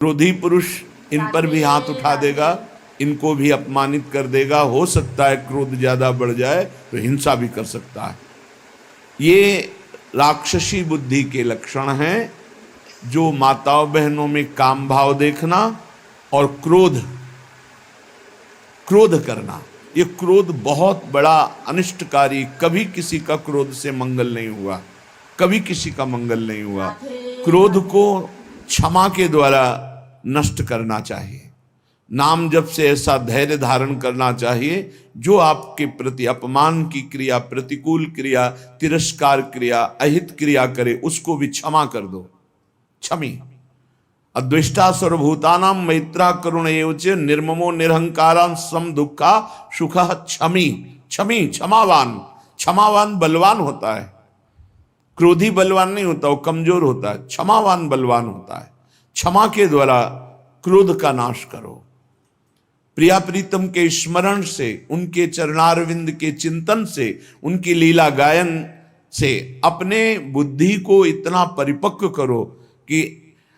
क्रोधी पुरुष इन पर भी हाथ उठा देगा, इनको भी अपमानित कर देगा। हो सकता है क्रोध ज्यादा बढ़ जाए तो हिंसा भी कर सकता है। ये राक्षसी बुद्धि के लक्षण हैं, जो माताओं बहनों में काम भाव देखना और क्रोध करना। ये क्रोध बहुत बड़ा अनिष्टकारी, कभी किसी का क्रोध से मंगल नहीं हुआ, कभी किसी का मंगल नहीं हुआ। क्रोध को क्षमा के द्वारा नष्ट करना चाहिए। नाम जप से ऐसा धैर्य धारण करना चाहिए, जो आपके प्रति अपमान की क्रिया, प्रतिकूल क्रिया, तिरस्कार क्रिया, अहित क्रिया करे, उसको भी क्षमा कर दो। क्षमी अद्वेष्टा सर्वभूतानां मैत्रा करुण एवच निर्ममो निरहंकारां सम दुखा सुखः क्षमी। क्षमी क्षमावान, क्षमावान बलवान होता है, क्रोधी बलवान नहीं होता, वो कमजोर होता है। क्षमावान बलवान होता है। क्षमा के द्वारा क्रोध का नाश करो। प्रिया प्रीतम के स्मरण से, उनके चरणारविंद के चिंतन से, उनकी लीला गायन से अपने बुद्धि को इतना परिपक्व करो कि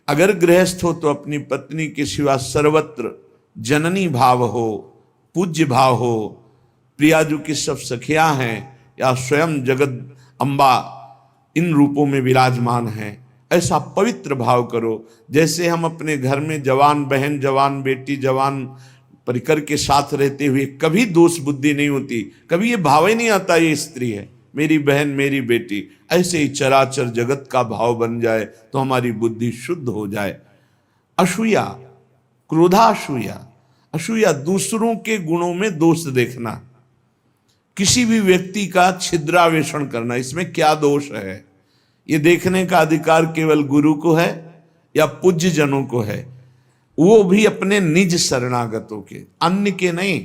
अगर गृहस्थ हो तो अपनी पत्नी के सिवा सर्वत्र जननी भाव हो, पूज्य भाव हो। प्रिया जो की सब सखियां हैं या स्वयं जगत अम्बा इन रूपों में विराजमान हैं, ऐसा पवित्र भाव करो। जैसे हम अपने घर में जवान बहन, जवान बेटी, जवान परिकर के साथ रहते हुए कभी दोष बुद्धि नहीं होती, कभी ये भाव ही नहीं आता ये स्त्री है, मेरी बहन, मेरी बेटी। ऐसे ही चराचर जगत का भाव बन जाए तो हमारी बुद्धि शुद्ध हो जाए। असूया, क्रोधासूया। असूया दूसरों के गुणों में दोष देखना, किसी भी व्यक्ति का छिद्रावेषण करना, इसमें क्या दोष है, ये देखने का अधिकार केवल गुरु को है या पूज्य जनों को है, वो भी अपने निज शरणागतों के, अन्य के नहीं।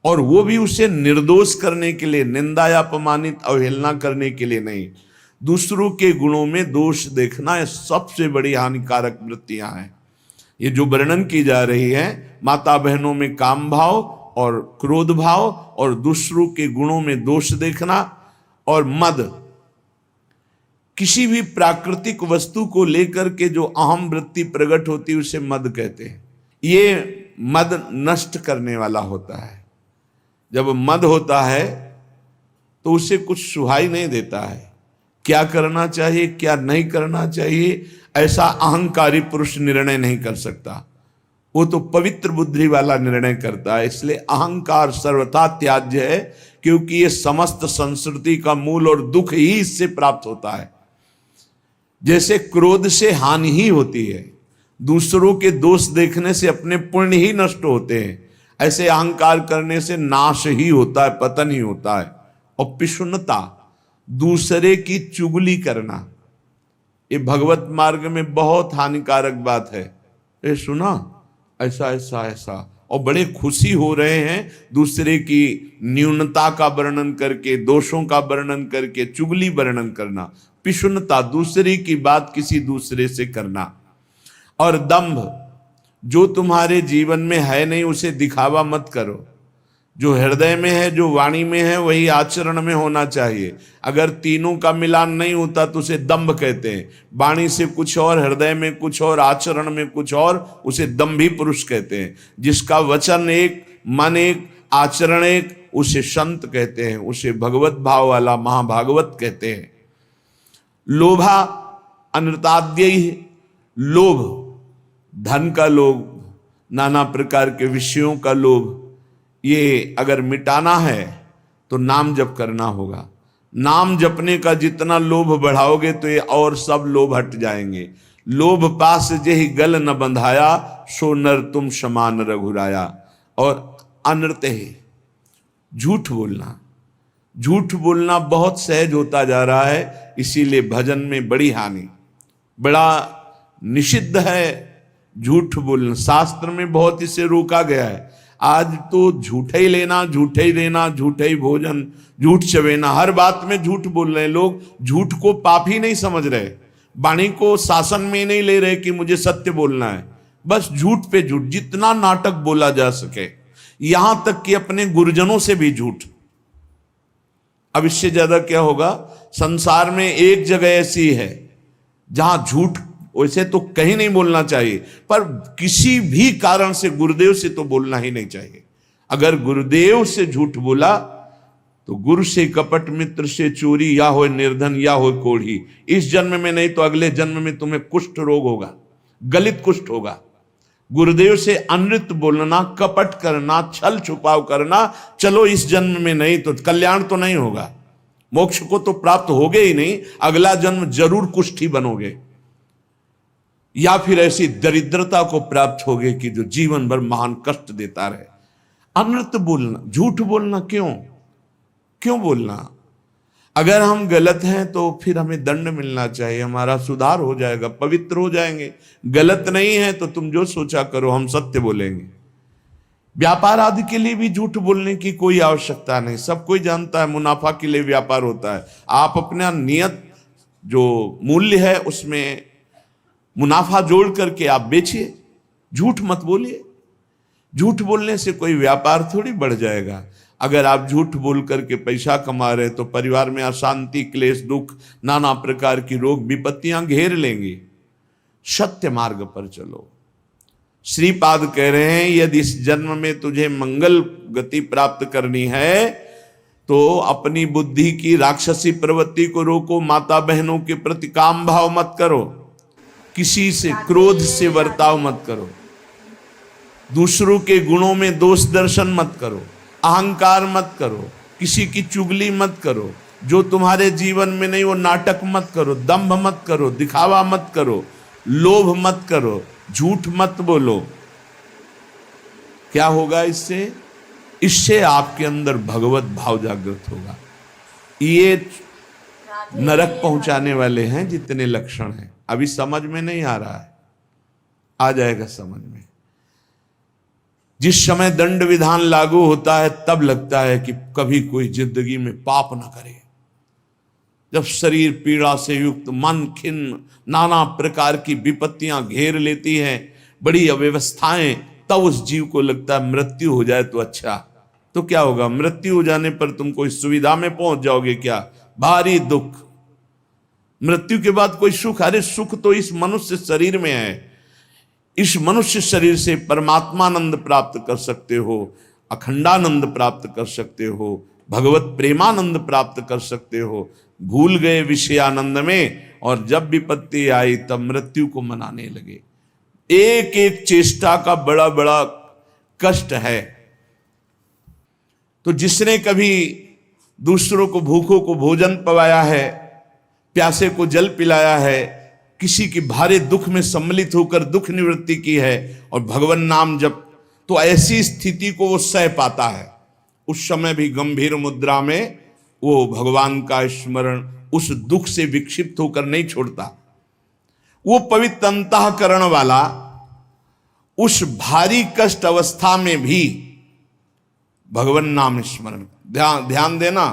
और वो भी उसे निर्दोष करने के लिए, निंदा या अपमानित अवहेलना करने के लिए नहीं। दूसरों के गुणों में दोष देखना ये सबसे बड़ी हानिकारक वृत्तियां हैं। ये जो वर्णन की जा रही है, माता बहनों में काम भाव और क्रोध भाव और दूसरों के गुणों में दोष देखना और मद, किसी भी प्राकृतिक वस्तु को लेकर के जो अहम वृत्ति प्रकट होती है उसे मद कहते हैं। ये मद नष्ट करने वाला होता है। जब मद होता है तो उसे कुछ सुहाई नहीं देता है, क्या करना चाहिए क्या नहीं करना चाहिए ऐसा अहंकारी पुरुष निर्णय नहीं कर सकता। वो तो पवित्र बुद्धि वाला निर्णय करता है। इसलिए अहंकार सर्वथा त्याज्य है, क्योंकि ये समस्त संस्कृति का मूल और दुख ही इससे प्राप्त होता है। जैसे क्रोध से हानि ही होती है, दूसरों के दोष देखने से अपने पुण्य ही नष्ट होते हैं, ऐसे अहंकार करने से नाश ही होता है, पतन ही होता है। और पिशुनता, दूसरे की चुगली करना, ये भगवत मार्ग में बहुत हानिकारक बात है। ये सुना ऐसा ऐसा ऐसा, और बड़े खुशी हो रहे हैं दूसरे की न्यूनता का वर्णन करके, दोषों का वर्णन करके, चुगली वर्णन करना। पिशुनता, दूसरे की बात किसी दूसरे से करना। और दंभ, जो तुम्हारे जीवन में है नहीं उसे दिखावा मत करो। जो हृदय में है, जो वाणी में है, वही आचरण में होना चाहिए। अगर तीनों का मिलान नहीं होता तो उसे दंभ कहते हैं। वाणी से कुछ और, हृदय में कुछ और, आचरण में कुछ और, उसे दंभी पुरुष कहते हैं। जिसका वचन एक, मन एक, आचरण एक, उसे संत कहते हैं, उसे भगवत भाव वाला महाभागवत कहते हैं। लोभा अनृताद्यैः, लोभ, धन का लोभ, नाना प्रकार के विषयों का लोभ, ये अगर मिटाना है तो नाम जप करना होगा। नाम जपने का जितना लोभ बढ़ाओगे तो ये और सब लोभ हट जाएंगे। लोभ पास जेहि गल न बंधाया, सो नर तुम समान रघुराया। और अनृत है, झूठ बोलना। झूठ बोलना बहुत सहज होता जा रहा है, इसीलिए भजन में बड़ी हानि, बड़ा निषिद्ध है झूठ बोलना। शास्त्र में बहुत इसे रोका गया है। आज तो झूठे ही लेना, झूठे ही देना, झूठे ही भोजन, झूठ चबेना, हर बात में झूठ बोल रहे हैं लोग। झूठ को पाप ही नहीं समझ रहे, वाणी को शासन में नहीं ले रहे कि मुझे सत्य बोलना है। बस झूठ पे झूठ, जितना नाटक बोला जा सके, यहां तक कि अपने गुरुजनों से भी झूठ। अब इससे ज्यादा क्या होगा। संसार में एक जगह ऐसी है जहां झूठ वैसे तो कहीं नहीं बोलना चाहिए, पर किसी भी कारण से गुरुदेव से तो बोलना ही नहीं चाहिए। अगर गुरुदेव से झूठ बोला तो गुरु से कपट, मित्र से चोरी, या हो निर्धन या हो कोढ़ी। इस जन्म में नहीं तो अगले जन्म में तुम्हें कुष्ठ रोग होगा, गलित कुष्ठ होगा। गुरुदेव से अनृत बोलना, कपट करना, छल छुपाव करना, चलो इस जन्म में नहीं तो कल्याण तो नहीं होगा, मोक्ष को तो प्राप्त होगे ही नहीं, अगला जन्म जरूर कुष्ठी बनोगे, या फिर ऐसी दरिद्रता को प्राप्त होगे कि जो जीवन भर महान कष्ट देता रहे। अनृत बोलना, झूठ बोलना, क्यों बोलना? अगर हम गलत हैं तो फिर हमें दंड मिलना चाहिए, हमारा सुधार हो जाएगा, पवित्र हो जाएंगे। गलत नहीं है तो तुम जो सोचा करो, हम सत्य बोलेंगे। व्यापार आदि के लिए भी झूठ बोलने की कोई आवश्यकता नहीं, सब कोई जानता है मुनाफा के लिए व्यापार होता है। आप अपना नियत जो मूल्य है उसमें मुनाफा जोड़ करके आप बेचिए, झूठ मत बोलिए। झूठ बोलने से कोई व्यापार थोड़ी बढ़ जाएगा। अगर आप झूठ बोल करके पैसा कमा रहे तो परिवार में अशांति, क्लेश, दुख, नाना प्रकार की रोग विपत्तियां घेर लेंगी। सत्य मार्ग पर चलो। श्रीपाद कह रहे हैं यदि इस जन्म में तुझे मंगल गति प्राप्त करनी है तो अपनी बुद्धि की राक्षसी प्रवृत्ति को रोको, माता बहनों के प्रति काम भाव मत करो, किसी से क्रोध से वर्ताव मत करो, दूसरों के गुणों में दोष दर्शन मत करो, अहंकार मत करो, किसी की चुगली मत करो, जो तुम्हारे जीवन में नहीं वो नाटक मत करो, दंभ मत करो, दिखावा मत करो, लोभ मत करो, झूठ मत बोलो। क्या होगा इससे? इससे आपके अंदर भगवत भाव जागृत होगा। ये नरक पहुंचाने वाले हैं जितने लक्षण हैं, अभी समझ में नहीं आ रहा है, आ जाएगा समझ में। जिस समय दंड विधान लागू होता है तब लगता है कि कभी कोई जिंदगी में पाप ना करे। जब शरीर पीड़ा से युक्त, मन खिन्न, नाना प्रकार की विपत्तियां घेर लेती हैं, बड़ी अव्यवस्थाएं, तब उस जीव को लगता है मृत्यु हो जाए तो अच्छा। तो क्या होगा? मृत्यु हो जाने पर तुम कोई सुविधा में पहुंच जाओगे क्या? भारी दुख। मृत्यु के बाद कोई सुख? अरे सुख तो इस मनुष्य शरीर में है। इस मनुष्य शरीर से परमात्मानंद प्राप्त कर सकते हो, अखंडानंद प्राप्त कर सकते हो, भगवत प्रेमानंद प्राप्त कर सकते हो। भूल गए विषयानंद में और जब विपत्ति आई तब मृत्यु को मनाने लगे। एक एक चेष्टा का बड़ा बड़ा कष्ट है। तो जिसने कभी दूसरों को, भूखों को भोजन पवाया है, प्यासे को जल पिलाया है, किसी की भारी दुख में सम्मिलित होकर दुख निवृत्ति की है और भगवान नाम जप, तो ऐसी स्थिति को वो सह पाता है। उस समय भी गंभीर मुद्रा में वो भगवान का स्मरण उस दुख से विक्षिप्त होकर नहीं छोड़ता। वो पवित्र अंतःकरण वाला उस भारी कष्ट अवस्था में भी भगवान नाम स्मरण। ध्यान देना,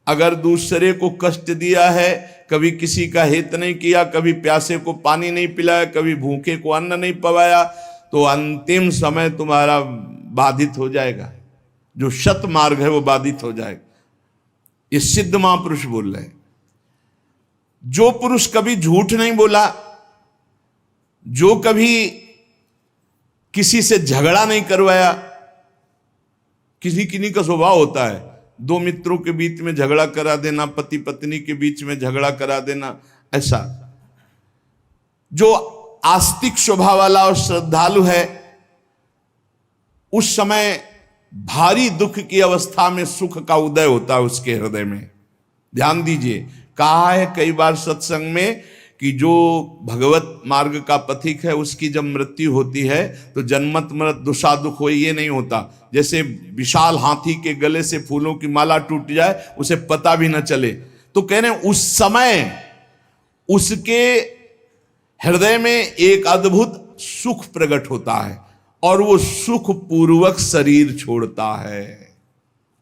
अगर दूसरे को कष्ट दिया है, कभी किसी का हित नहीं किया, कभी प्यासे को पानी नहीं पिलाया, कभी भूखे को अन्न नहीं पवाया, तो अंतिम समय तुम्हारा बाधित हो जाएगा। जो सत मार्ग है वो बाधित हो जाएगा। ये सिद्ध महापुरुष बोल रहे हैं। जो पुरुष कभी झूठ नहीं बोला, जो कभी किसी से झगड़ा नहीं करवाया, किसी किन्हीं का स्वभाव होता है दो मित्रों के बीच में झगड़ा करा देना, पति पत्नी के बीच में झगड़ा करा देना, ऐसा। जो आस्तिक स्वभाव वाला और श्रद्धालु है, उस समय भारी दुख की अवस्था में सुख का उदय होता है उसके हृदय में। ध्यान दीजिए, कहा है कई बार सत्संग में कि जो भगवत मार्ग का पथिक है उसकी जब मृत्यु होती है तो जन्मत मृत दुषा दुख हो, ये नहीं होता। जैसे विशाल हाथी के गले से फूलों की माला टूट जाए, उसे पता भी न चले। तो कह रहे हैं उस समय उसके हृदय में एक अद्भुत सुख प्रकट होता है और वो सुख पूर्वक शरीर छोड़ता है,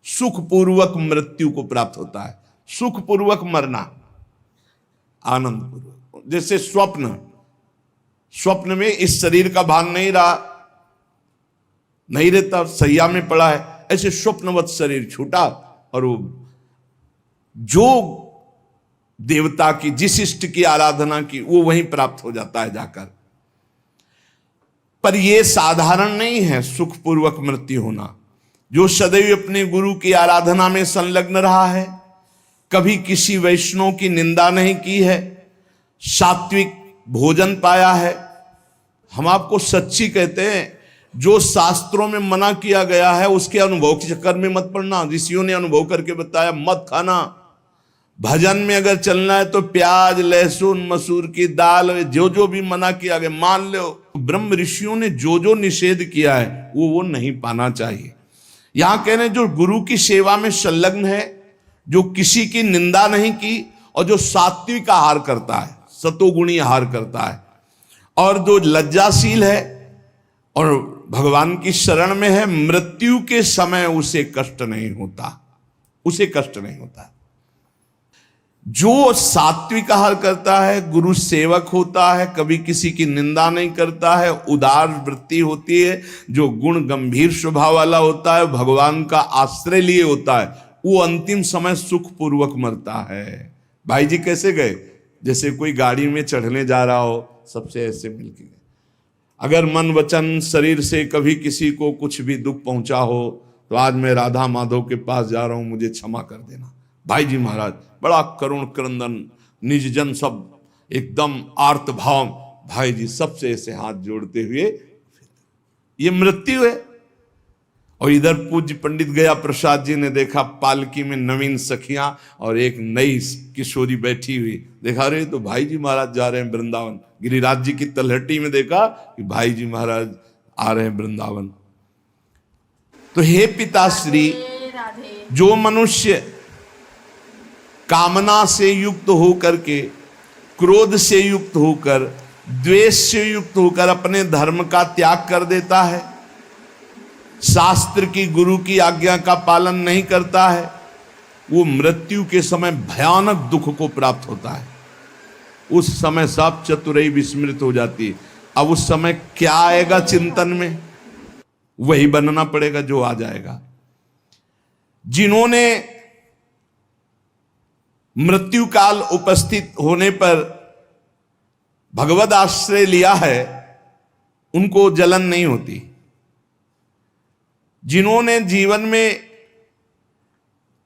सुख पूर्वक मृत्यु को प्राप्त होता है। सुख पूर्वक मरना, आनंद पूर्वक। जैसे स्वप्न में इस शरीर का भान नहीं रहा, नहीं रहता, सैया में पड़ा है, ऐसे स्वप्नवत शरीर छूटा और वो जो देवता की, जिस इष्ट की आराधना की, वो वहीं प्राप्त हो जाता है जाकर। पर यह साधारण नहीं है सुखपूर्वक मृत्यु होना। जो सदैव अपने गुरु की आराधना में संलग्न रहा है, कभी किसी वैष्णव की निंदा नहीं की है, सात्विक भोजन पाया है। हम आपको सच्ची कहते हैं, जो शास्त्रों में मना किया गया है उसके अनुभव के चक्कर में मत पड़ना। ऋषियों ने अनुभव करके बताया, मत खाना। भजन में अगर चलना है तो प्याज, लहसुन, मसूर की दाल, जो जो भी मना किया गया मान लो। ब्रह्म ऋषियों ने जो जो निषेध किया है वो नहीं पाना चाहिए। यहां कह रहे हैं जो गुरु की सेवा में संलग्न है, जो किसी की निंदा नहीं की, और जो सात्विक आहार करता है, सतोगुणी आहार करता है, और जो लज्जाशील है और भगवान की शरण में है, मृत्यु के समय उसे कष्ट नहीं होता, उसे कष्ट नहीं होता। जो सात्विक आहार करता है, गुरु सेवक होता है, कभी किसी की निंदा नहीं करता है, उदार वृत्ति होती है, जो गुण गंभीर स्वभाव वाला होता है, भगवान का आश्रय लिए होता है, वो अंतिम समय सुखपूर्वक मरता है। भाई जी कैसे गए? जैसे कोई गाड़ी में चढ़ने जा रहा हो, सबसे ऐसे मिलके गए। अगर मन वचन शरीर से कभी किसी को कुछ भी दुख पहुंचा हो तो आज मैं राधा माधव के पास जा रहा हूं, मुझे क्षमा कर देना। भाई जी महाराज बड़ा करुण क्रंदन, निज जन सब एकदम आर्त भाव, भाई जी सबसे ऐसे हाथ जोड़ते हुए, ये मृत्यु है। और इधर पूज्य पंडित गया प्रसाद जी ने देखा पालकी में नवीन सखियां और एक नई किशोरी बैठी हुई, देखा रहे तो भाई जी महाराज जा रहे हैं वृंदावन। गिरिराज जी की तलहटी में देखा कि भाई जी महाराज आ रहे हैं वृंदावन। तो हे पिताश्री, जो मनुष्य कामना से युक्त होकर के, क्रोध से युक्त होकर, द्वेष से युक्त होकर अपने धर्म का त्याग कर देता है, शास्त्र की, गुरु की आज्ञा का पालन नहीं करता है, वो मृत्यु के समय भयानक दुख को प्राप्त होता है। उस समय सब चतुराई विस्मृत हो जाती है। अब उस समय क्या आएगा चिंतन में, वही बनना पड़ेगा जो आ जाएगा। जिन्होंने मृत्यु काल उपस्थित होने पर भगवद आश्रय लिया है, उनको जलन नहीं होती। जिन्होंने जीवन में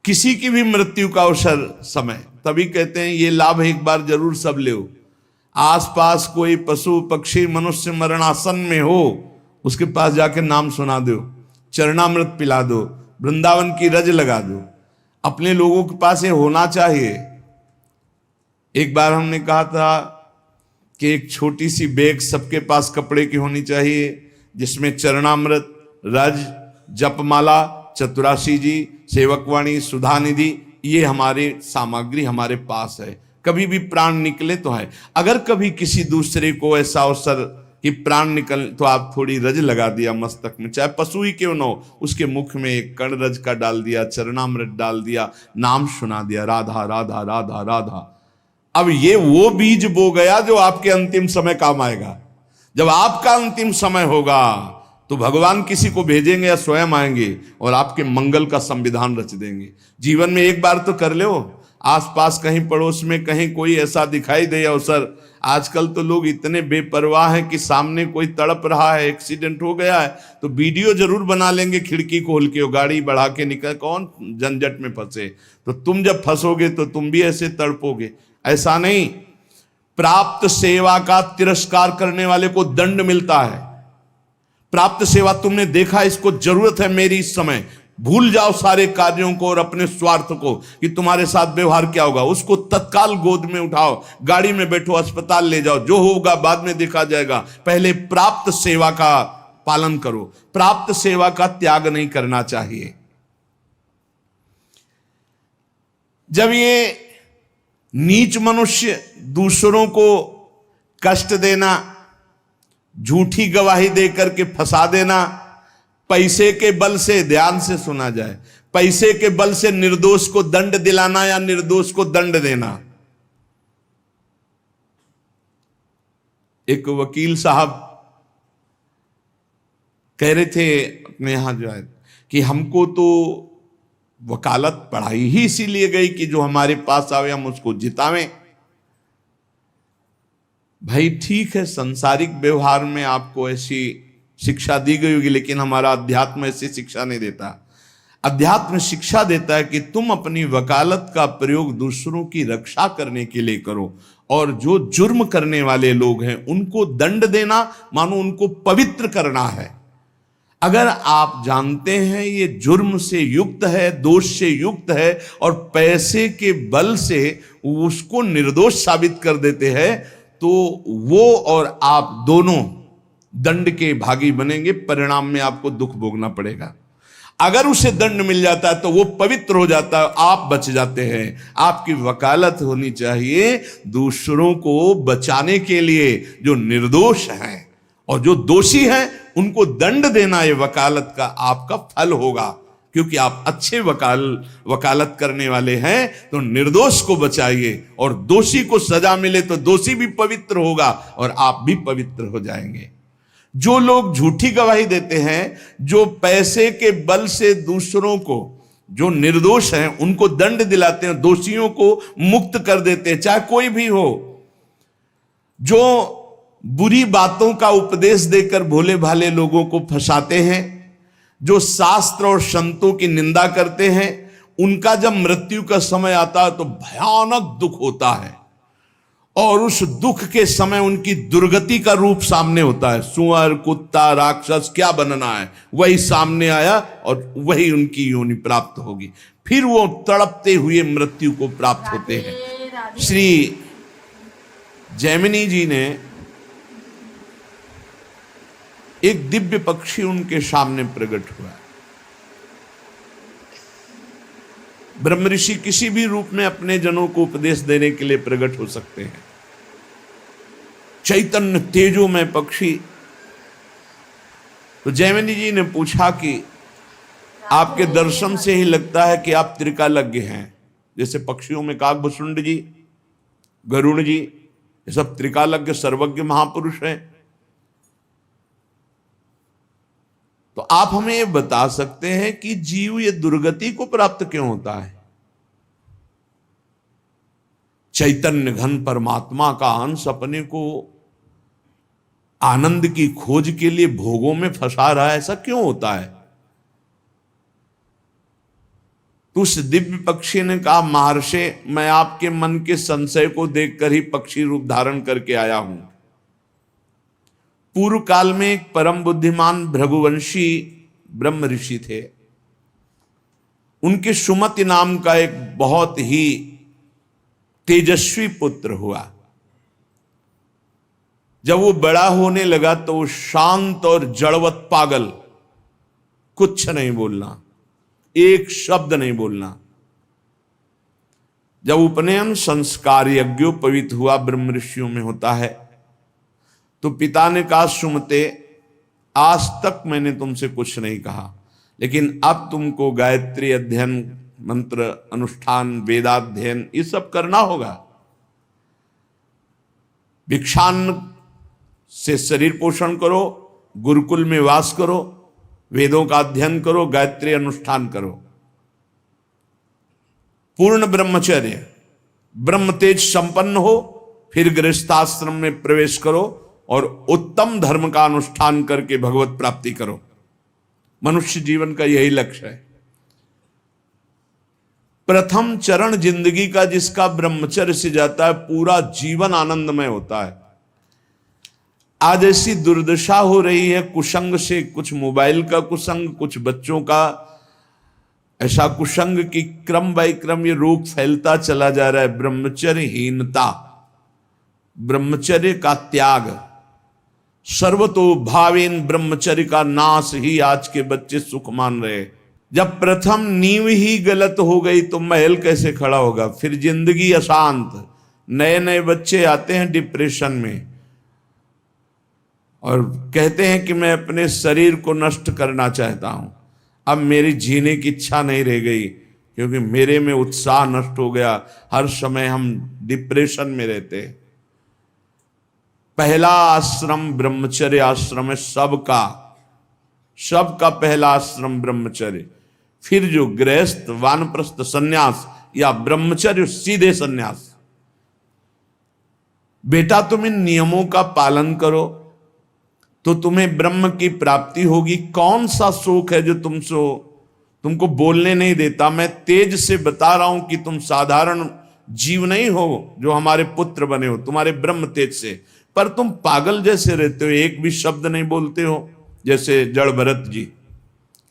किसी की भी मृत्यु का अवसर समय, तभी कहते हैं ये लाभ एक बार जरूर सब ले। आसपास कोई पशु पक्षी मनुष्य मरणासन में हो, उसके पास जाके नाम सुना दो, चरणामृत पिला दो, वृंदावन की रज लगा दो। अपने लोगों के पास ये होना चाहिए। एक बार हमने कहा था कि एक छोटी सी बैग सबके पास कपड़े की होनी चाहिए, जिसमें चरणामृत, रज, जपमाला, चतुराशी जी, सेवकवाणी, सुधानिधि, ये हमारे सामग्री हमारे पास है। कभी भी प्राण निकले तो है। अगर कभी किसी दूसरे को ऐसा अवसर कि प्राण निकल, तो आप थोड़ी रज लगा दिया मस्तक में, चाहे पशु ही क्यों न हो, उसके मुख में एक कण रज का डाल दिया, चरणामृत डाल दिया, नाम सुना दिया, राधा राधा राधा राधा। अब ये वो बीज बो गया जो आपके अंतिम समय काम आएगा। जब आपका अंतिम समय होगा तो भगवान किसी को भेजेंगे या स्वयं आएंगे और आपके मंगल का संविधान रच देंगे। जीवन में एक बार तो कर लो, आसपास कहीं पड़ोस में कहीं कोई ऐसा दिखाई दे अवसर। आजकल तो लोग इतने बेपरवाह हैं कि सामने कोई तड़प रहा है, एक्सीडेंट हो गया है, तो वीडियो जरूर बना लेंगे, खिड़की खोल के गाड़ी बढ़ा के निकल, कौन झंझट में फंसे। तो तुम जब फंसोगे तो तुम भी ऐसे तड़पोगे। ऐसा नहीं, प्राप्त सेवा का तिरस्कार करने वाले को दंड मिलता है। प्राप्त सेवा तुमने देखा, इसको जरूरत है मेरी इस समय, भूल जाओ सारे कार्यों को और अपने स्वार्थ को कि तुम्हारे साथ व्यवहार क्या होगा। उसको तत्काल गोद में उठाओ, गाड़ी में बैठो, अस्पताल ले जाओ, जो होगा बाद में देखा जाएगा। पहले प्राप्त सेवा का पालन करो, प्राप्त सेवा का त्याग नहीं करना चाहिए। जब ये नीच मनुष्य दूसरों को कष्ट देना, झूठी गवाही देकर के फंसा देना, पैसे के बल से, ध्यान से सुना जाए, पैसे के बल से निर्दोष को दंड दिलाना या निर्दोष को दंड देना। एक वकील साहब कह रहे थे अपने यहां जो है कि हमको तो वकालत पढ़ाई ही इसीलिए गई कि जो हमारे पास आवे हम उसको जितावें। भाई ठीक है, सांसारिक व्यवहार में आपको ऐसी शिक्षा दी गई होगी, लेकिन हमारा अध्यात्म ऐसी शिक्षा नहीं देता। अध्यात्म शिक्षा देता है कि तुम अपनी वकालत का प्रयोग दूसरों की रक्षा करने के लिए करो, और जो जुर्म करने वाले लोग हैं उनको दंड देना मानो उनको पवित्र करना है। अगर आप जानते हैं ये जुर्म से युक्त है, दोष से युक्त है, और पैसे के बल से उसको निर्दोष साबित कर देते हैं, तो वो और आप दोनों दंड के भागी बनेंगे, परिणाम में आपको दुख भोगना पड़ेगा। अगर उसे दंड मिल जाता है तो वो पवित्र हो जाता है, आप बच जाते हैं। आपकी वकालत होनी चाहिए दूसरों को बचाने के लिए, जो निर्दोष हैं, और जो दोषी हैं उनको दंड देना, ये वकालत का आपका फल होगा। क्योंकि आप अच्छे वकालत करने वाले हैं तो निर्दोष को बचाइए, और दोषी को सजा मिले तो दोषी भी पवित्र होगा और आप भी पवित्र हो जाएंगे। जो लोग झूठी गवाही देते हैं, जो पैसे के बल से दूसरों को, जो निर्दोष हैं उनको दंड दिलाते हैं, दोषियों को मुक्त कर देते हैं, चाहे कोई भी हो, जो बुरी बातों का उपदेश देकर भोले भाले लोगों को फंसाते हैं, जो शास्त्र और संतों की निंदा करते हैं, उनका जब मृत्यु का समय आता है तो भयानक दुख होता है, और उस दुख के समय उनकी दुर्गति का रूप सामने होता है। सुअर, कुत्ता, राक्षस क्या बनना है वही सामने आया, और वही उनकी योनि प्राप्त होगी। फिर वो तड़पते हुए मृत्यु को प्राप्त होते हैं। श्री जैमिनी जी ने एक दिव्य पक्षी उनके सामने प्रकट हुआ। ब्रह्म ऋषि किसी भी रूप में अपने जनों को उपदेश देने के लिए प्रकट हो सकते हैं। चैतन्य तेजोमय पक्षी। तो जैमिनी जी ने पूछा कि आपके दर्शन से ही लगता है कि आप त्रिकालज्ञ हैं। जैसे पक्षियों में काकभुसुंड जी, गरुड़ जी, ये सब त्रिकालज्ञ सर्वज्ञ महापुरुष हैं। तो आप हमें ये बता सकते हैं कि जीव ये दुर्गति को प्राप्त क्यों होता है? चैतन्य घन परमात्मा का अंश अपने को आनंद की खोज के लिए भोगों में फंसा रहा है, ऐसा क्यों होता है? तो उस दिव्य पक्षी ने कहा, महर्षि, मैं आपके मन के संशय को देखकर ही पक्षी रूप धारण करके आया हूं। पूर्व काल में एक परम बुद्धिमान भृगुवंशी ब्रह्म ऋषि थे। उनके सुमति नाम का एक बहुत ही तेजस्वी पुत्र हुआ। जब वो बड़ा होने लगा तो वो शांत और जड़वत पागल, कुछ नहीं बोलना, एक शब्द नहीं बोलना। जब उपनयन संस्कार यज्ञोपवीत हुआ, ब्रह्म ऋषियों में होता है, तो पिता ने कहा, सुमते, आज तक मैंने तुमसे कुछ नहीं कहा, लेकिन अब तुमको गायत्री अध्ययन, मंत्र अनुष्ठान, वेदाध्ययन ये सब करना होगा। भिक्षान्न से शरीर पोषण करो, गुरुकुल में वास करो, वेदों का अध्ययन करो, गायत्री अनुष्ठान करो, पूर्ण ब्रह्मचर्य, ब्रह्म तेज संपन्न हो, फिर गृहस्थाश्रम में प्रवेश करो और उत्तम धर्म का अनुष्ठान करके भगवत प्राप्ति करो। मनुष्य जीवन का यही लक्ष्य है। प्रथम चरण जिंदगी का जिसका ब्रह्मचर्य से जाता है, पूरा जीवन आनंदमय होता है। आज ऐसी दुर्दशा हो रही है कुसंग से, कुछ मोबाइल का कुसंग, कुछ बच्चों का ऐसा कुसंग कि क्रम बाय क्रम ये रोग फैलता चला जा रहा है। ब्रह्मचर्यहीनता, ब्रह्मचर्य का त्याग, सर्वतो भावेन ब्रह्मचर्य का नाश ही आज के बच्चे सुख मान रहे। जब प्रथम नींव ही गलत हो गई तो महल कैसे खड़ा होगा? फिर जिंदगी अशांत। नए नए बच्चे आते हैं डिप्रेशन में और कहते हैं कि मैं अपने शरीर को नष्ट करना चाहता हूं, अब मेरी जीने की इच्छा नहीं रह गई क्योंकि मेरे में उत्साह नष्ट हो गया। हर समय हम डिप्रेशन में रहते हैं। पहला आश्रम ब्रह्मचर्य आश्रम है सबका, सबका पहला आश्रम ब्रह्मचर्य। फिर जो गृहस्थ वानप्रस्थ सन्यास या ब्रह्मचर्य सीधे सन्यास, बेटा तुम इन नियमों का पालन करो तो तुम्हें ब्रह्म की प्राप्ति होगी। कौन सा शोक है जो तुमको बोलने नहीं देता? मैं तेज से बता रहा हूं कि तुम साधारण जीव नहीं हो जो हमारे पुत्र बने हो, तुम्हारे ब्रह्म तेज से, पर तुम पागल जैसे रहते हो, एक भी शब्द नहीं बोलते हो। जैसे जड़ भरत जी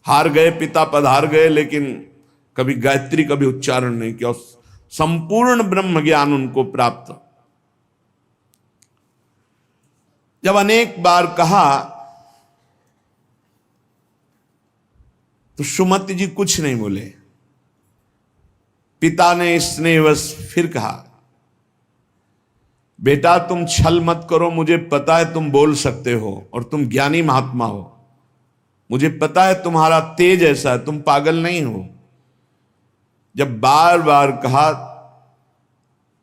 हार गए, पिता पधार गए, लेकिन कभी गायत्री कभी उच्चारण नहीं किया, संपूर्ण ब्रह्म ज्ञान उनको प्राप्त। जब अनेक बार कहा तो सुमति जी कुछ नहीं बोले। पिता ने स्नेहवश फिर कहा, बेटा तुम छल मत करो, मुझे पता है तुम बोल सकते हो और तुम ज्ञानी महात्मा हो, मुझे पता है तुम्हारा तेज ऐसा है, तुम पागल नहीं हो। जब बार बार कहा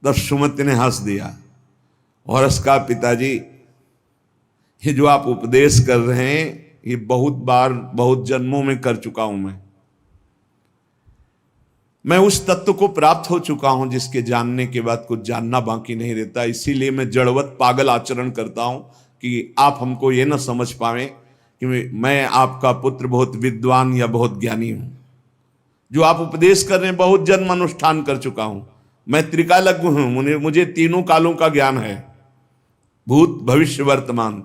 तब सुमति ने हंस दिया और उसका, पिताजी ये जो आप उपदेश कर रहे हैं ये बहुत बार बहुत जन्मों में कर चुका हूं। मैं उस तत्व को प्राप्त हो चुका हूं जिसके जानने के बाद कुछ जानना बाकी नहीं रहता। इसीलिए मैं जड़वत पागल आचरण करता हूं कि आप हमको ये ना समझ पाए कि मैं आपका पुत्र बहुत विद्वान या बहुत ज्ञानी हूं। जो आप उपदेश कर रहे हैं बहुत जन्म अनुष्ठान कर चुका हूं। मैं त्रिकालज्ञ हूं, मुझे तीनों कालों का ज्ञान है, भूत भविष्य वर्तमान।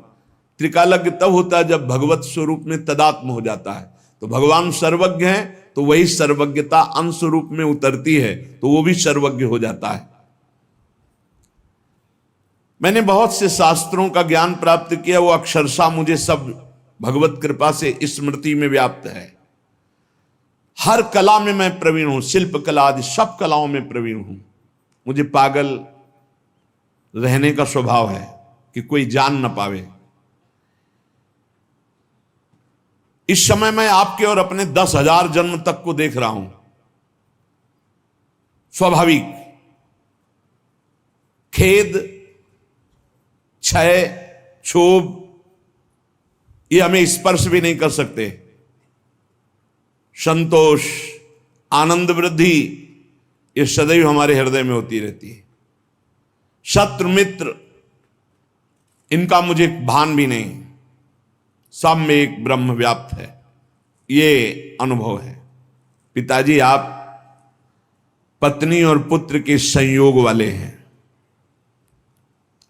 त्रिकालज्ञ तब होता है जब भगवत स्वरूप में तदात्म हो जाता है। तो भगवान सर्वज्ञ हैं तो वही सर्वज्ञता अंश रूप में उतरती है तो वो भी सर्वज्ञ हो जाता है। मैंने बहुत से शास्त्रों का ज्ञान प्राप्त किया, वो अक्षरशः मुझे सब भगवत कृपा से स्मृति में व्याप्त है। हर कला में मैं प्रवीण हूं, शिल्प कला आदि सब कलाओं में प्रवीण हूं। मुझे पागल रहने का स्वभाव है कि कोई जान न पावे। इस समय मैं आपके और अपने 10,000 जन्म तक को देख रहा हूं। स्वाभाविक खेद, क्षय, क्षोभ ये हमें स्पर्श भी नहीं कर सकते। संतोष, आनंद वृद्धि ये सदैव हमारे हृदय में होती रहती है। शत्रु मित्र इनका मुझे भान भी नहीं, सब में एक ब्रह्म व्याप्त है, ये अनुभव है। पिताजी आप पत्नी और पुत्र के संयोग वाले हैं,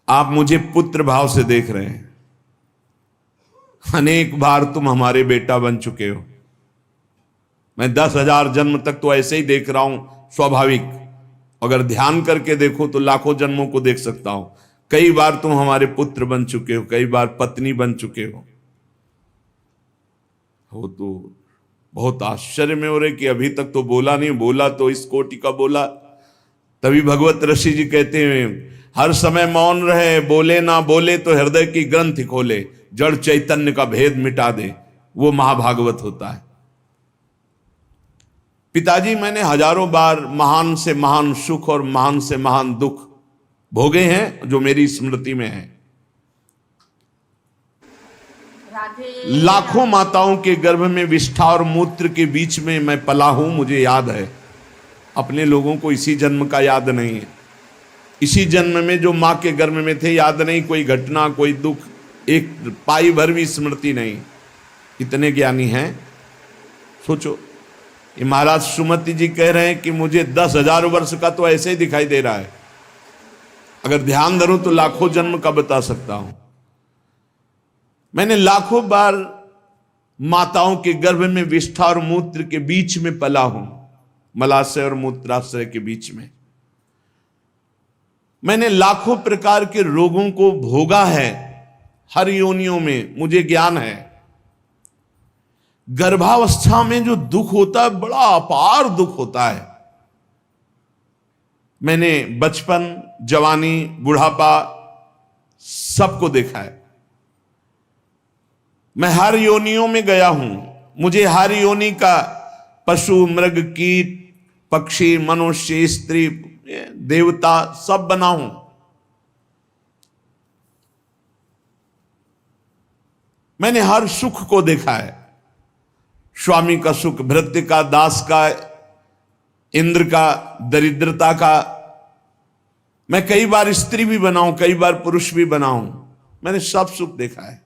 आप मुझे पुत्र भाव से देख रहे हैं। अनेक बार तुम हमारे बेटा बन चुके हो। मैं 10,000 जन्म तक तो ऐसे ही देख रहा हूं, स्वाभाविक। अगर ध्यान करके देखो तो लाखों जन्मों को देख सकता हूं। कई बार तुम हमारे पुत्र बन चुके हो, कई बार पत्नी बन चुके हो। तो बहुत आश्चर्य में हो रहे कि अभी तक तो बोला नहीं, बोला तो इस कोटि का बोला। तभी भगवत ऋषि जी कहते हैं हर समय मौन रहे, बोले ना बोले तो हृदय की ग्रंथि खोले, जड़ चैतन्य का भेद मिटा दे, वो महाभागवत होता है। पिताजी मैंने हजारों बार महान से महान सुख और महान से महान दुख भोगे हैं जो मेरी स्मृति में है। लाखों माताओं के गर्भ में विष्ठा और मूत्र के बीच में मैं पला हूं, मुझे याद है। अपने लोगों को इसी जन्म का याद नहीं है। इसी जन्म में जो मां के गर्भ में थे याद नहीं, कोई घटना, कोई दुख, एक पाई भर भी स्मृति नहीं। इतने ज्ञानी हैं। सोचो, ये महाराज सुमति जी कह रहे हैं कि मुझे 10,000 वर्ष का तो ऐसे ही दिखाई दे रहा है, अगर ध्यान धरूं तो लाखों जन्म का बता सकता हूं। मैंने लाखों बार माताओं के गर्भ में विष्ठा और मूत्र के बीच में पला हूं, मलाशय और मूत्राशय के बीच में। मैंने लाखों प्रकार के रोगों को भोगा है, हर योनियों में मुझे ज्ञान है। गर्भावस्था में जो दुख होता है बड़ा अपार दुख होता है। मैंने बचपन, जवानी, बुढ़ापा सबको देखा है। मैं हर योनियों में गया हूं, मुझे हर योनि का पशु, मृग, कीट, पक्षी, मनुष्य, स्त्री, देवता सब बना हूं। मैंने हर सुख को देखा है। स्वामी का सुख, भृत्य का, दास का, इंद्र का, दरिद्रता का। मैं कई बार स्त्री भी बनाऊं, कई बार पुरुष भी बनाऊं, मैंने सब सुख देखा है।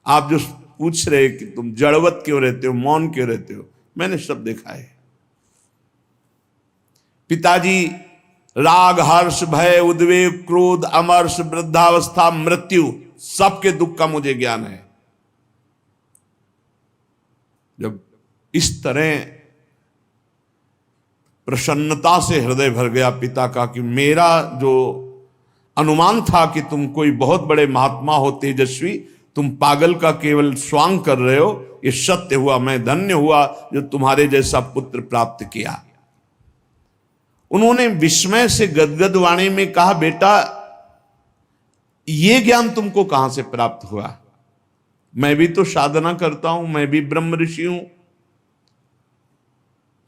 आप जो पूछ रहे कि तुम जड़वत क्यों रहते हो, मौन क्यों रहते हो, मैंने सब देखा है। पिताजी राग, हर्ष, भय, उद्वेग, क्रोध, अमर्ष, वृद्धावस्था, मृत्यु, सबके दुख का मुझे ज्ञान है। जब इस तरह प्रसन्नता से हृदय भर गया पिता का कि मेरा जो अनुमान था कि तुम कोई बहुत बड़े महात्मा हो, तेजस्वी, तुम पागल का केवल स्वांग कर रहे हो, ये सत्य हुआ। मैं धन्य हुआ जो तुम्हारे जैसा पुत्र प्राप्त किया। उन्होंने विस्मय से गदगद वाणी में कहा, बेटा ये ज्ञान तुमको कहां से प्राप्त हुआ? मैं भी तो साधना करता हूं, मैं भी ब्रह्म ऋषि हूं।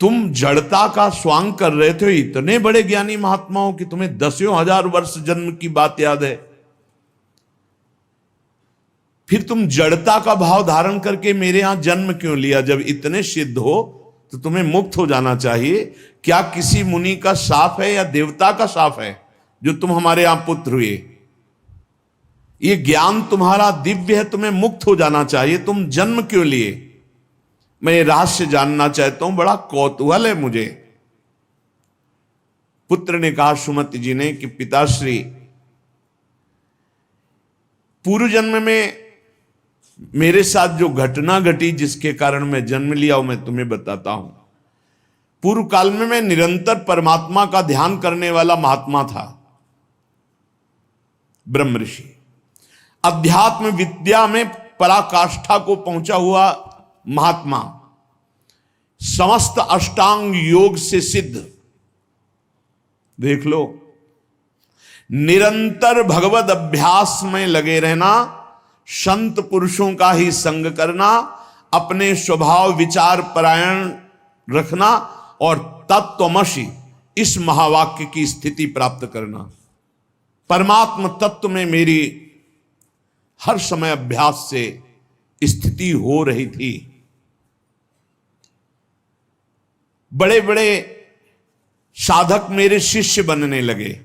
तुम जड़ता का स्वांग कर रहे थे, इतने बड़े ज्ञानी महात्माओं की तुम्हें दसियों हजार वर्ष जन्म की बात याद है, फिर तुम जड़ता का भाव धारण करके मेरे यहां जन्म क्यों लिया? जब इतने सिद्ध हो तो तुम्हें मुक्त हो जाना चाहिए। क्या किसी मुनि का शाप है या देवता का शाप है जो तुम हमारे यहां पुत्र हुए? ये ज्ञान तुम्हारा दिव्य है, तुम्हें मुक्त हो जाना चाहिए, तुम जन्म क्यों लिए? मैं ये रहस्य जानना चाहता हूं, बड़ा कौतूहल है मुझे। पुत्र ने कहा सुमति जी ने कि पिताश्री, पूर्व जन्म में मेरे साथ जो घटना घटी जिसके कारण मैं जन्म लिया वो मैं तुम्हें बताता हूं। पूर्व काल में मैं निरंतर परमात्मा का ध्यान करने वाला महात्मा था, ब्रह्म ऋषि, अध्यात्म विद्या में पराकाष्ठा को पहुंचा हुआ महात्मा, समस्त अष्टांग योग से सिद्ध। देख लो, निरंतर भगवत अभ्यास में लगे रहना, संत पुरुषों का ही संग करना, अपने स्वभाव विचार परायण रखना और तत्वमसि इस महावाक्य की स्थिति प्राप्त करना। परमात्म तत्व में मेरी हर समय अभ्यास से स्थिति हो रही थी। बड़े बड़े साधक मेरे शिष्य बनने लगे।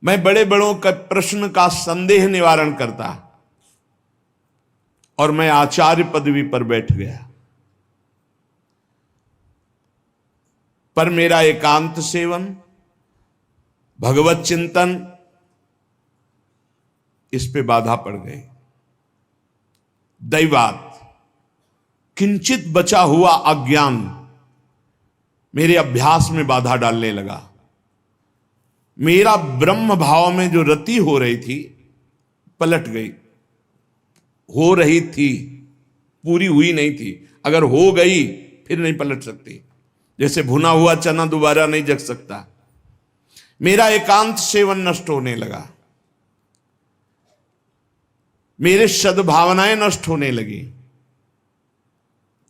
मैं बड़े बड़ों का प्रश्न का संदेह निवारण करता और मैं आचार्य पदवी पर बैठ गया। पर मेरा एकांत सेवन, भगवत चिंतन, इस पे बाधा पड़ गई। दैवात किंचित बचा हुआ अज्ञान मेरे अभ्यास में बाधा डालने लगा। मेरा ब्रह्म भाव में जो रति हो रही थी पलट गई। हो रही थी, पूरी हुई नहीं थी। अगर हो गई फिर नहीं पलट सकती। जैसे भुना हुआ चना दोबारा नहीं जग सकता। मेरा एकांत सेवन नष्ट होने लगा, मेरे सद्भावनाएं नष्ट होने लगी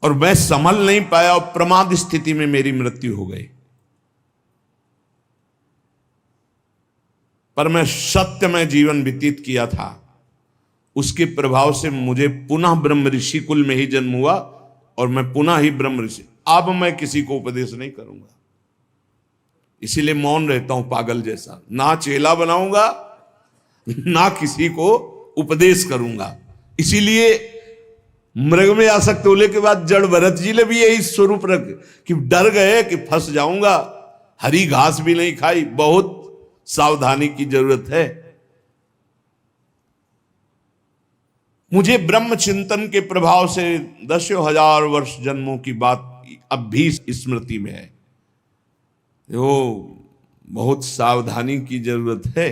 और मैं संभल नहीं पाया और प्रमाद स्थिति में मेरी मृत्यु हो गई। पर मैं सत्यमय जीवन व्यतीत किया था, उसके प्रभाव से मुझे पुनः ब्रह्म ऋषि कुल में ही जन्म हुआ और मैं पुनः ही ब्रह्म ऋषि। अब मैं किसी को उपदेश नहीं करूंगा, इसीलिए मौन रहता हूं पागल जैसा। ना चेला बनाऊंगा ना किसी को उपदेश करूंगा। इसीलिए मृग में आसक्त होने के बाद जड़ भरत जी ने भी यही स्वरूप रख कि डर गए कि फंस जाऊंगा। हरी घास भी नहीं खाई, बहुत सावधानी की जरूरत है। मुझे ब्रह्म चिंतन के प्रभाव से दसियों हजार वर्ष जन्मों की बात अब भी स्मृति में है। जो बहुत सावधानी की जरूरत है।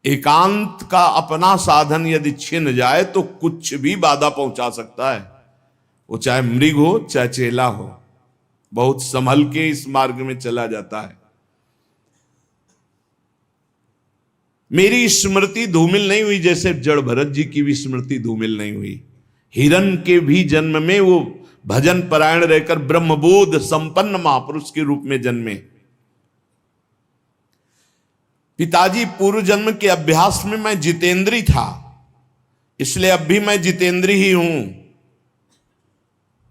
एकांत का अपना साधन यदि छिन जाए तो कुछ भी बाधा पहुंचा सकता है, वो चाहे मृग हो चाहे चेला हो। बहुत संभल के इस मार्ग में चला जाता है। मेरी स्मृति धूमिल नहीं हुई जैसे जड़ भरत जी की भी स्मृति धूमिल नहीं हुई। हिरण के भी जन्म में वो भजन परायण रहकर ब्रह्मबोध संपन्न महापुरुष के रूप में जन्मे। पिताजी पूर्व जन्म के अभ्यास में मैं जितेंद्री था, इसलिए अब भी मैं जितेंद्र ही हूं।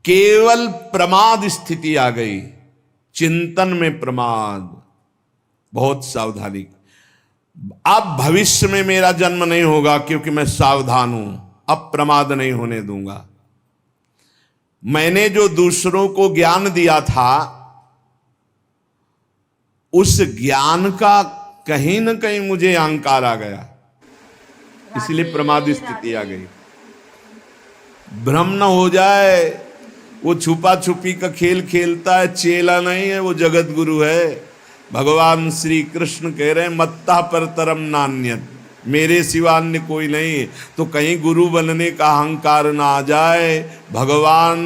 केवल प्रमाद स्थिति आ गई, चिंतन में प्रमाद, बहुत सावधानी। अब भविष्य में मेरा जन्म नहीं होगा क्योंकि मैं सावधान हूं, अब प्रमाद नहीं होने दूंगा। मैंने जो दूसरों को ज्ञान दिया था, उस ज्ञान का कहीं ना कहीं मुझे अहंकार आ गया, इसलिए प्रमाद स्थिति आ गई। भ्रम न हो जाए, वो छुपा छुपी का खेल खेलता है, चेला नहीं है, वो जगत गुरु है। भगवान श्री कृष्ण कह रहे हैं मत्ता पर तरम नान्यत, मेरे सिवा अन्य कोई नहीं। तो कहीं गुरु बनने का अहंकार ना आ जाए। भगवान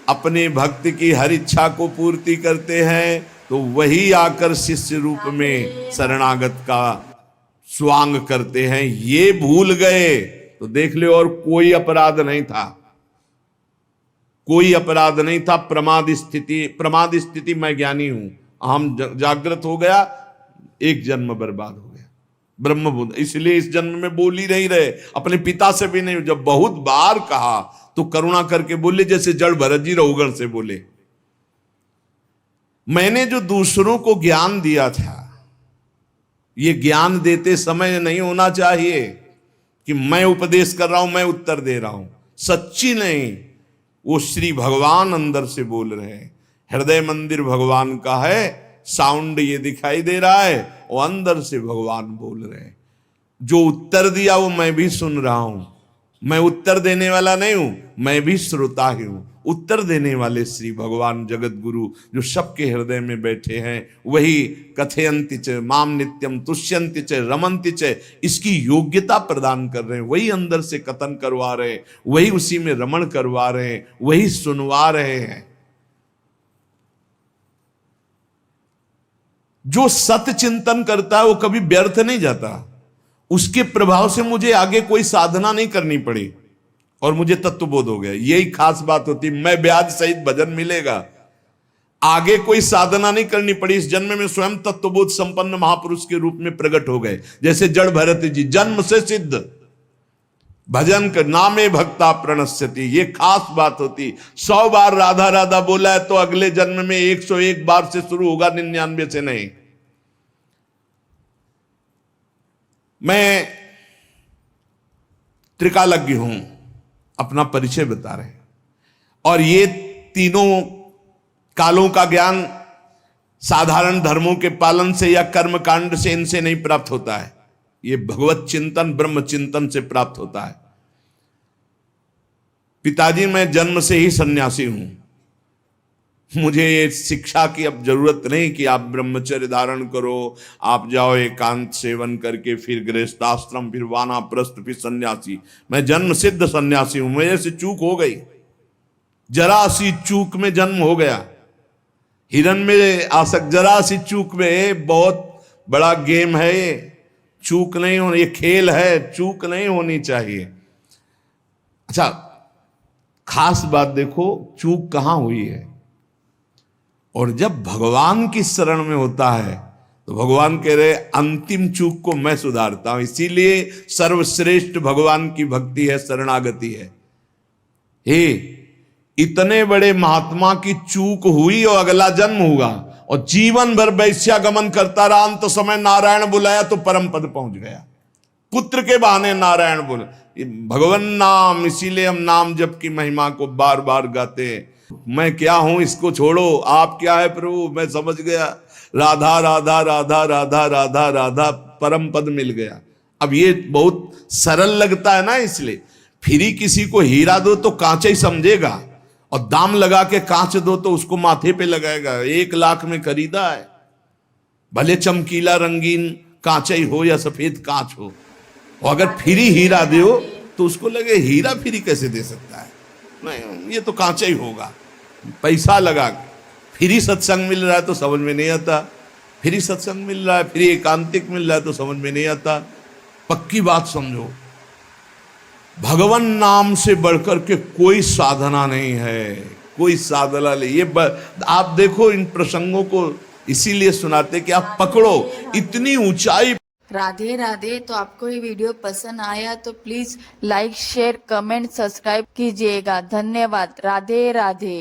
अपने भक्त की हर इच्छा को पूर्ति करते हैं, तो वही आकर शिष्य रूप में शरणागत का स्वांग करते हैं। ये भूल गए तो देख ले, और कोई अपराध नहीं था, कोई अपराध नहीं था। प्रमाद स्थिति मैं ज्ञानी हूं, हम जागृत हो गया, एक जन्म बर्बाद हो गया। ब्रह्म बुद्ध इसलिए इस जन्म में बोल ही नहीं रहे, अपने पिता से भी नहीं। जब बहुत बार कहा तो करुणा करके बोले, जैसे जड़ भरत जी रघुगण से बोले, मैंने जो दूसरों को ज्ञान दिया था, ये ज्ञान देते समय नहीं होना चाहिए कि मैं उपदेश कर रहा हूं, मैं उत्तर दे रहा हूं। सच्ची नहीं, वो श्री भगवान अंदर से बोल रहे हैं। हृदय मंदिर भगवान का है, साउंड ये दिखाई दे रहा है, वो अंदर से भगवान बोल रहे हैं। जो उत्तर दिया वो मैं भी सुन रहा हूं, मैं उत्तर देने वाला नहीं हूं, मैं भी श्रोता ही हूं। उत्तर देने वाले श्री भगवान जगत गुरु जो सबके हृदय में बैठे हैं, वही कथयन्ति च माम नित्यम तुष्यन्ति च रमन्ति च, इसकी योग्यता प्रदान कर रहे हैं। वही अंदर से कथन करवा रहे हैं, वही उसी में रमण करवा रहे हैं, वही सुनवा रहे हैं। जो सत्य चिंतन करता है वो कभी व्यर्थ नहीं जाता। उसके प्रभाव से मुझे आगे कोई साधना नहीं करनी पड़ी और मुझे तत्वबोध हो गया। यही खास बात होती, मैं ब्याज सहित भजन मिलेगा, आगे कोई साधना नहीं करनी पड़ी। इस जन्म में स्वयं तत्वबोध संपन्न महापुरुष के रूप में प्रकट हो गए। जैसे जड़ भरत जी, जन्म से सिद्ध, भजन कर नामे भक्ता प्रणश्यति, ये खास बात होती। 100 बार राधा राधा बोला है तो अगले जन्म में 101 बार से शुरू होगा, 99 से नहीं। मैं त्रिकालज्ञ हूं, अपना परिचय बता रहे हैं। और ये तीनों कालों का ज्ञान साधारण धर्मों के पालन से या कर्म कांड से इनसे नहीं प्राप्त होता है, ये भगवत चिंतन ब्रह्म चिंतन से प्राप्त होता है। पिताजी, मैं जन्म से ही सन्यासी हूं, मुझे ये शिक्षा की अब जरूरत नहीं कि आप ब्रह्मचर्य धारण करो, आप जाओ एकांत सेवन करके फिर गृहस्थाश्रम, फिर वानप्रस्थ, फिर सन्यासी। मैं जन्म सिद्ध सन्यासी हूं। मेरे से चूक हो गई, जरा सी चूक में जन्म हो गया। हिरण में आसक, जरा सी चूक में, बहुत बड़ा गेम है ये, चूक नहीं होनी, ये खेल है, चूक नहीं होनी चाहिए। अच्छा, खास बात देखो, चूक कहां हुई है। और जब भगवान की शरण में होता है तो भगवान कह रहे अंतिम चूक को मैं सुधारता हूं। इसीलिए सर्वश्रेष्ठ भगवान की भक्ति है, शरणागति है। हे, इतने बड़े महात्मा की चूक हुई और अगला जन्म हुआ और जीवन भर वैश्यागमन करता रहा, अंत समय नारायण बुलाया तो परम पद पहुंच गया। पुत्र के बहाने नारायण बोले, भगवान नाम, इसीलिए हम नाम जप की महिमा को बार बार गाते हैं। मैं क्या हूं इसको छोड़ो, आप क्या है प्रभु, मैं समझ गया। राधा राधा राधा राधा राधा राधा, परम पद मिल गया। अब ये बहुत सरल लगता है ना, इसलिए फ्री किसी को हीरा दो तो कांच ही समझेगा, और दाम लगा के कांच दो तो उसको माथे पे लगाएगा। 1 लाख में खरीदा है, भले चमकीला रंगीन कांच ही हो या सफेद कांच हो, और अगर फ्री हीरा दो तो उसको लगे हीरा फ्री कैसे दे सकता है, नहीं ये तो कांचा ही होगा। पैसा लगा फ्री सत्संग मिल रहा है तो समझ में नहीं आता, फ्री सत्संग मिल रहा है, फ्री एकांतिक मिल रहा है तो समझ में नहीं आता। पक्की बात समझो, भगवान नाम से बढ़कर के कोई साधना नहीं है, कोई साधना नहीं। ये आप देखो इन प्रसंगों को इसीलिए सुनाते कि आप पकड़ो, इतनी ऊंचाई राधे राधे। तो आपको ये वीडियो पसंद आया तो please like share comment subscribe कीजिएगा। धन्यवाद। राधे राधे।